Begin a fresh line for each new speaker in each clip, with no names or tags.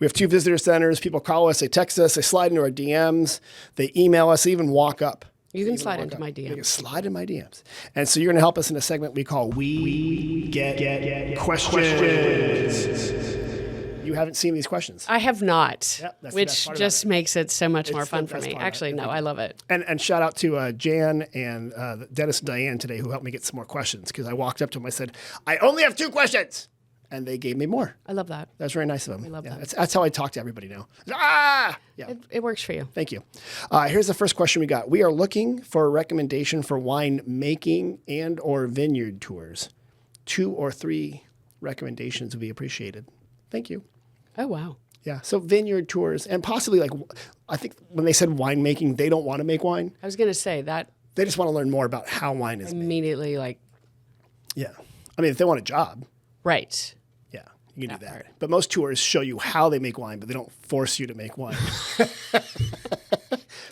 We have 2 visitor centers. People call us, they text us, they slide into our DMs, they email us, they even walk up.
You can slide into my
You
DMs.
can slide in my DMs. And so you're going to help us in a segment we call We Get Questions. You haven't seen these questions.
I have not,
Yep, that's the best
which
part
just makes it so much more
It's
fun
the
for
best
me.
part.
Actually, no, I love it.
And shout out to Jan and Dennis and Diane today who helped me get some more questions because I walked up to them. I said, I only have 2 questions. And they gave me more.
I love that.
That's very nice of them.
We love that.
That's how I talk to everybody now. Ah! Yeah.
It works for you.
Thank you. Here's the first question we got. We are looking for a recommendation for wine making and or vineyard tours. 2 or 3 recommendations would be appreciated. Thank you.
Oh, wow.
Yeah. So vineyard tours and possibly I think when they said winemaking, they don't want to make wine.
I was going to say that
They just want to learn more about how wine is made.
immediately,
Yeah. I mean, if they want a job,
right.
yeah, you can do that.
part.
But most tours show you how they make wine, but they don't force you to make wine.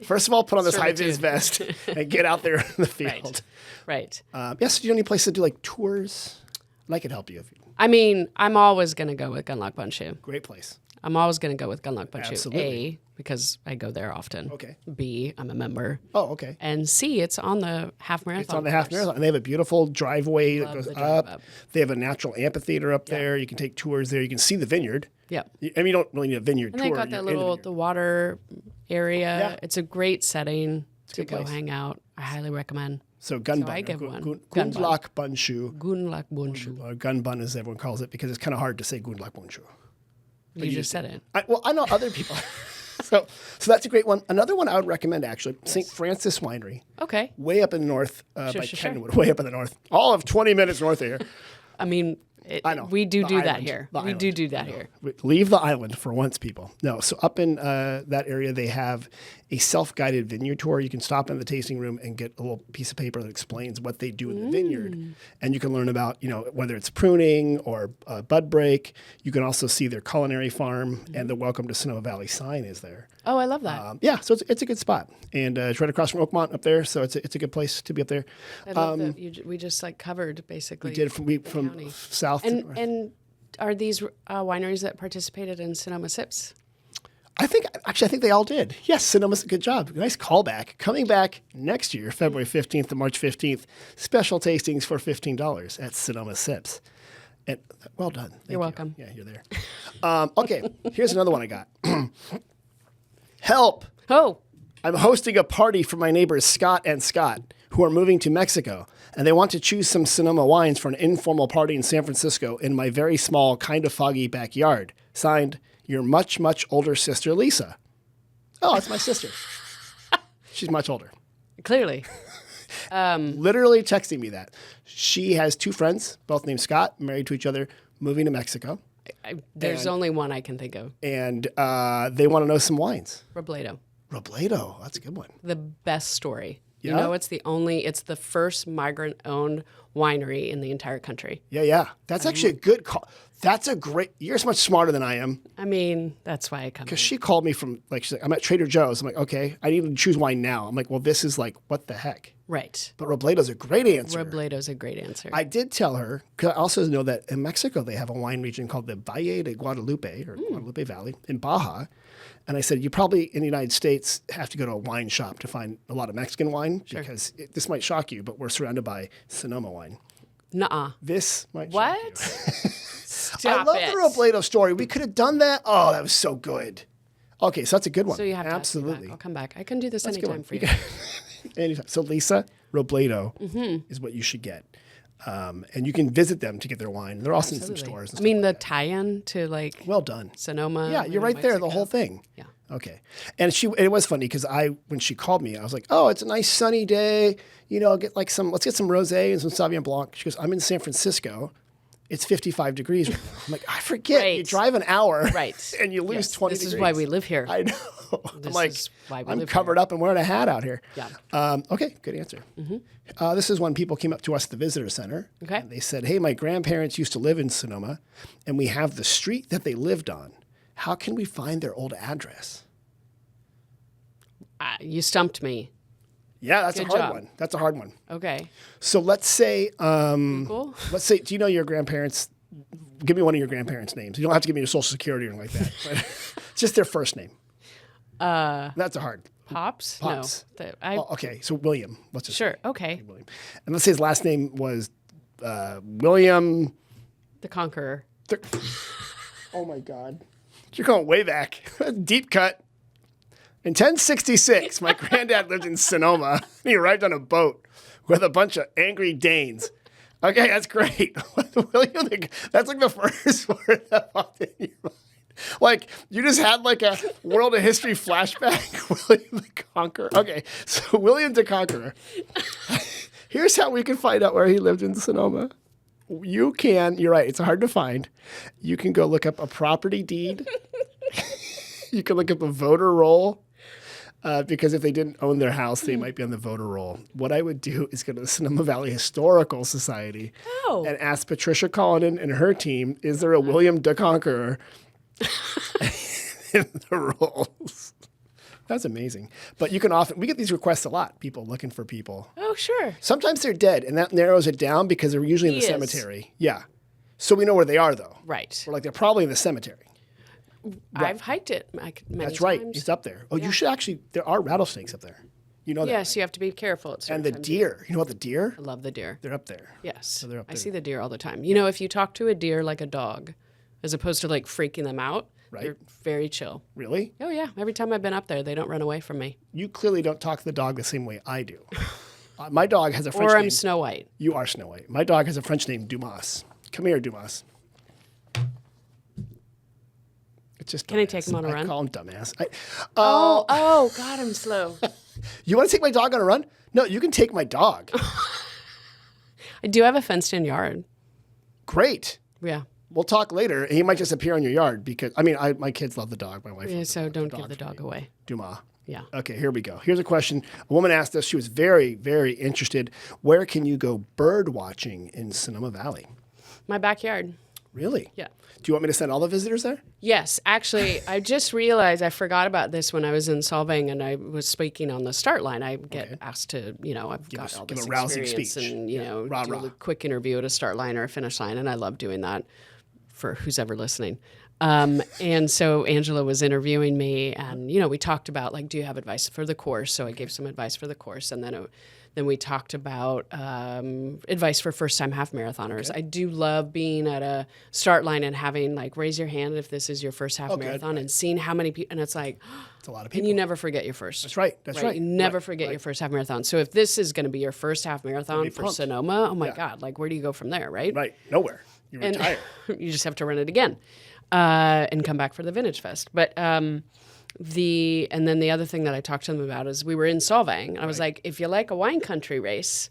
First of all, put on this high-vis vest and get out there in the field.
Right.
Yes, do you know any place to do like tours? And I could help you.
I mean, I'm always going to go with Gunlock Bundshoe.
Great place.
I'm always going to go with Gunlock Bundshoe.
Absolutely.
A, because I go there often.
Okay.
B, I'm a member.
Oh, okay.
And C, it's on the half marathon.
It's on the half marathon. And they have a beautiful driveway that goes
the drive
up.
up.
They have a natural amphitheater up there. You can take tours there. You can see the vineyard.
Yep.
I mean, you don't really need a vineyard
And
tour.
they've got
You're
that
in the
little,
vineyard.
the water area.
Yeah.
It's a great setting to
good
go
place.
hang out. I highly recommend.
So gun
So
bun.
I give
or
one.
Gun
Gun bun.
Gundlach Bundshoe.
Gunlock Bundshoe.
Or gun bun, as everyone calls it, because it's kind of hard to say Gundlach Bundshoe.
You just said it.
I know other people. so that's a great one. Another one I would recommend, actually, St. Francis Winery,
Okay.
way up in the north by
Sure.
Kenwood, way up in the north. All of 20 minutes north of here.
I mean,
I know.
we do
The
that
island.
here.
The
We
island.
do that here.
Leave the island for once, people. No, so up in that area, they have a self-guided vineyard tour. You can stop in the tasting room and get a little piece of paper that explains what they do in the vineyard. And you can learn about, whether it's pruning or bud break. You can also see their culinary farm and the Welcome to Sonoma Valley sign is there.
Oh, I love that.
Yeah, so it's a good spot. And it's right across from Oakmont up there, so it's a good place to be up there.
I love that we just covered basically.
We did from
county.
south to north.
And are these wineries that participated in Sonoma Sips?
I think they all did. Yes, Sonoma's a good job. Nice callback. Coming back next year, February 15th to March 15th, special tastings for $15 at Sonoma Sips. And well done. Thank
You're
you.
welcome.
Yeah, you're there. Okay, here's another one I got. Help!
Oh,
I'm hosting a party for my neighbors Scott and Scott, who are moving to Mexico, and they want to choose some Sonoma wines for an informal party in San Francisco in my very small, kind of foggy backyard. Signed, your much, much older sister, Lisa. Oh, it's my sister. She's much older.
clearly.
Literally texting me that. She has 2 friends, both named Scott, married to each other, moving to Mexico.
There's only one I can think of.
And they want to know some wines.
Robledo.
Robledo, that's a good one.
The best story.
Yeah?
You know, it's the first migrant-owned winery in the entire country.
Yeah. That's actually a good call. That's a great, you're so much smarter than I am.
I mean, that's why I come.
Because she called me from, she's like, I'm at Trader Joe's. I'm like, okay, I need to choose wine now. I'm like, well, this is what the heck?
Right.
But Robledo's a great answer.
Robledo's a great answer.
I did tell her, because I also know that in Mexico, they have a wine region called the Valle de Guadalupe, or Guadalupe Valley, in Baja. And I said, you probably, in the United States, have to go to a wine shop to find a lot of Mexican wine, because this might shock you, but we're surrounded by Sonoma wine.
Nuh-uh.
This might
What?
shock you.
Stop
I love
it.
the Robledo story. We could have done that. Oh, that was so good. Okay, so that's a good one.
So you have to
Absolutely.
Ask me back. I'll come back. I can do this
That's a good
anytime
one.
for you.
Anytime. So Lisa, Robledo is what you should get. And you can visit them to get their wine. They're also in some stores. And
I mean, the tie-in to
well done.
Sonoma.
Yeah, you're
and
right there, the
Mexico.
whole thing.
Yeah.
Okay. And it was funny because when she called me, I was like, oh, it's a nice sunny day. I'll get let's get some rosé and some Sauvignon Blanc. She goes, I'm in San Francisco. It's 55 degrees right now. I'm like, I forget.
Right.
You drive an hour
Right.
and you lose
Yes,
20
this
degrees.
is why we live here.
I know.
This
I'm
is why we
I'm
live
covered up and wearing a hat out here.
Yeah.
Okay, good answer. This is when people came up to us at the visitor center.
Okay.
And they said, hey, my grandparents used to live in Sonoma, and we have the street that they lived on. How can we find their old address?
You stumped me.
Yeah, that's
Good
a hard
job.
one. That's a hard one.
Okay.
So let's say,
Cool.
do you know your grandparents give me one of your grandparents' names. You don't have to give me your social security or anything like that. But it's just their first name. That's a hard.
Pops?
Pops.
No.
Okay, so William. Let's just
Sure.
say
Okay.
William. And let's say his last name was William.
The Conqueror.
Oh my God. You're going way back. Deep cut. In 1066, my granddad lived in Sonoma. He arrived on a boat with a bunch of angry Danes. Okay, that's great. William, that's like the first word that popped in your mind. Like, you just had like a world of history flashback. William the Conqueror. Okay, so William the Conqueror. Here's how we can find out where he lived in Sonoma. You're right, it's hard to find. You can go look up a property deed. You can look up a voter roll. Because if they didn't own their house, they might be on the voter roll. What I would do is go to the Sonoma Valley Historical Society and ask Patricia Cullinan and her team, is there a William the Conqueror in the rolls? That's amazing. But we get these requests a lot, people looking for people.
Oh, sure.
Sometimes they're dead, and that narrows it down because they're usually in the cemetery. Yeah. So we know where they are, though.
Right.
We're like, they're probably in the cemetery.
I've hiked it many
That's
times.
right. It's up there. Oh, you should actually, there are rattlesnakes up there. You know that.
Yes, you have to be careful.
And the deer. You know what the deer?
I love the deer.
They're up there.
Yes.
So they're up there.
I see the deer all the time. You know, if you talk to a deer like a dog, as opposed to like freaking them out, they're very chill.
Really?
Oh, yeah. Every time I've been up there, they don't run away from me.
You clearly don't talk to the dog the same way I do. My dog has a French
Or
name.
I'm Snow White.
You are Snow White. My dog has a French name, Dumas. Come here, Dumas. It's just
Can I take him on a run?
I call him dumbass.
Oh, God, I'm slow.
You want to take my dog on a run? No, you can take my dog.
I do have a fenced-in yard.
Great.
Yeah.
We'll talk later. He might just appear on your yard because, my kids love the dog. My wife
Yeah,
loves
so
the
don't
dog
give the dog away.
Dumas.
Yeah.
Okay, here we go. Here's a question. A woman asked us, she was very, very interested. Where can you go bird watching in Sonoma Valley?
My backyard.
Really?
Yeah.
Do you want me to send all the visitors there?
Yes, actually, I just realized I forgot about this when I was in Solvang and I was speaking on the start line. I get asked to, I've got all this
a rousing
experience
speech.
and,
Rah,
do
rah.
a quick interview at a start line or a finish line, and I love doing that for who's ever listening. And so Angela was interviewing me, and we talked about do you have advice for the course? So I gave some advice for the course, and then we talked about advice for first-time half marathoners. Okay. I do love being at a start line and having raise your hand if this is your first half marathon, and seeing how many people. And it's
it's a lot of people.
And you never forget your first.
That's right. That's right.
You never forget your first half marathon. So if this is going to be your first half marathon for Sonoma, oh my God, where do you go from there, right?
Right. Nowhere. You retire.
You just have to run it again and come back for the Vintage Fest. But and then the other thing that I talked to them about is we were in Solvang. And I was like, if you like a wine country race,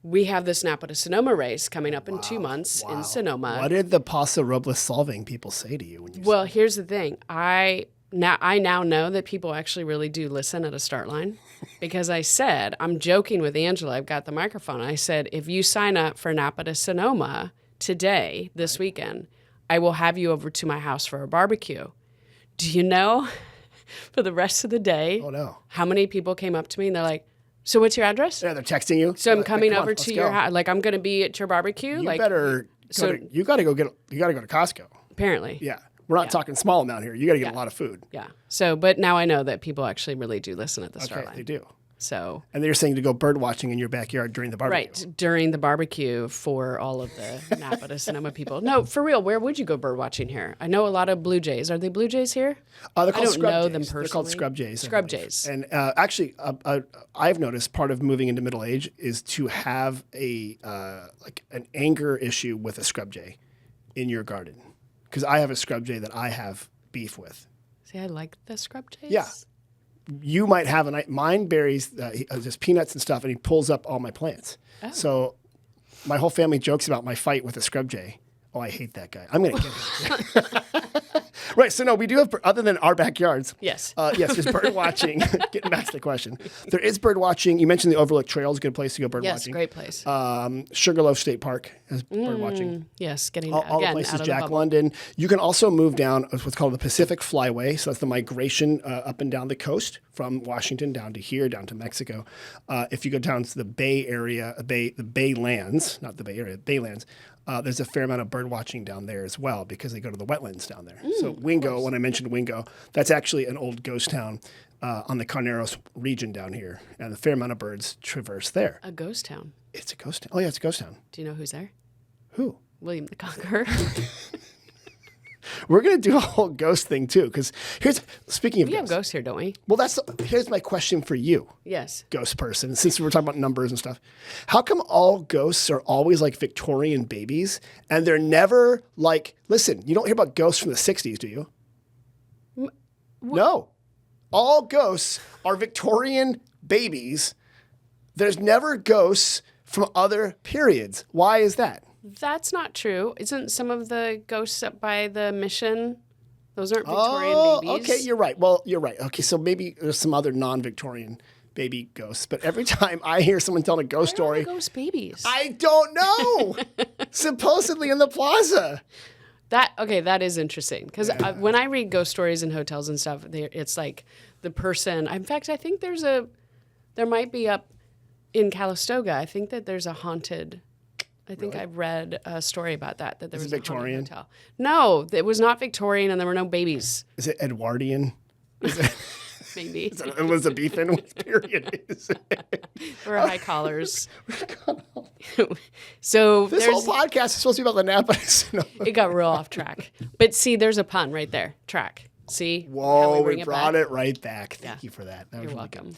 we have this Napa to Sonoma race coming up in 2 months in Sonoma.
What did the Paso Robles Solvang people say to you when you
Well, here's the thing. I now know that people actually really do listen at a start line because I said, I'm joking with Angela, I've got the microphone. I said, if you sign up for Napa to Sonoma today, this weekend, I will have you over to my house for a barbecue. Do you know for the rest of the day how many people came up to me and they're like, so what's your address?
Yeah, they're texting you.
So I'm coming over to your house. I'm going to be at your barbecue.
You better you got to go to Costco.
Apparently.
Yeah. We're not talking small amount here. You got to get a lot of food.
Yeah. So, but now I know that people actually really do listen at the start line.
They do.
So.
And they're saying to go bird watching in your backyard during the barbecue.
Right, during the barbecue for all of the Napa to Sonoma people. No, for real, where would you go bird watching here? I know a lot of blue jays. Are they blue jays here?
They're called
I don't
scrub
know
jays.
them personally.
They're called scrub jays.
Scrub jays.
And actually, I've noticed part of moving into middle age is to have an anger issue with a scrub jay in your garden. Because I have a scrub jay that I have beef with.
See, I like the scrub jays.
Yeah. You might have mine buries just peanuts and stuff, and he pulls up all my plants. Oh. So my whole family jokes about my fight with a scrub jay. Oh, I hate that guy. I'm going to get him. Right. So, no, we do have, other than our backyards.
Yes.
Yes, there's bird watching. Getting back to the question. There is bird watching. You mentioned the Overlook Trail is a good place to go bird watching.
Yes, great place.
Sugarloaf State Park has bird watching.
Yes, getting
all the places, Jack London. You can also move down what's called the Pacific Flyway. So that's the migration up and down the coast from Washington down to here, down to Mexico. If you go down to the Bay Area, the Baylands, not the Bay Area, Baylands, there's a fair amount of bird watching down there as well because they go to the wetlands down there. So Wingo, when I mentioned Wingo, that's actually an old ghost town on the Carneros region down here. And a fair amount of birds traverse there.
A ghost town.
It's a ghost town. Oh, yeah, it's a ghost town.
Do you know who's there?
Who?
William the Conqueror.
We're going to do a whole ghost thing too, because speaking of
We have
ghosts.
ghosts here, don't we?
Well, here's my question for you,
Yes.
ghost person, since we're talking about numbers and stuff. How come all ghosts are always like Victorian babies and they're never like, listen, you don't hear about ghosts from the 60s, do you? No. All ghosts are Victorian babies. There's never ghosts from other periods. Why is that?
That's not true. Isn't some of the ghosts up by the mission? Those aren't Victorian babies.
Okay, you're right. Well, you're right. Okay, so maybe there's some other non-Victorian baby ghosts. But every time I hear someone telling a ghost
Where are
story,
the ghost babies.
I don't know. Supposedly in the plaza.
That is interesting because when I read ghost stories in hotels and stuff, it's like the person. In fact, I think there might be up in Calistoga. I think that there's a haunted. I think
Really?
I read a story about that there
Is
was
it
a haunted
Victorian?
hotel. No, it was not Victorian, and there were no babies.
Is it Edwardian?
Maybe
Elizabethan? What period is it?
or high collars. So
This whole podcast is supposed to be about the Napa. Sonoma.
it got real off track. But see, there's a pun right there. Track. See? How
Whoa,
bring
we
it
brought
back?
it right back. Thank you for that. That was
You're
really good.
welcome.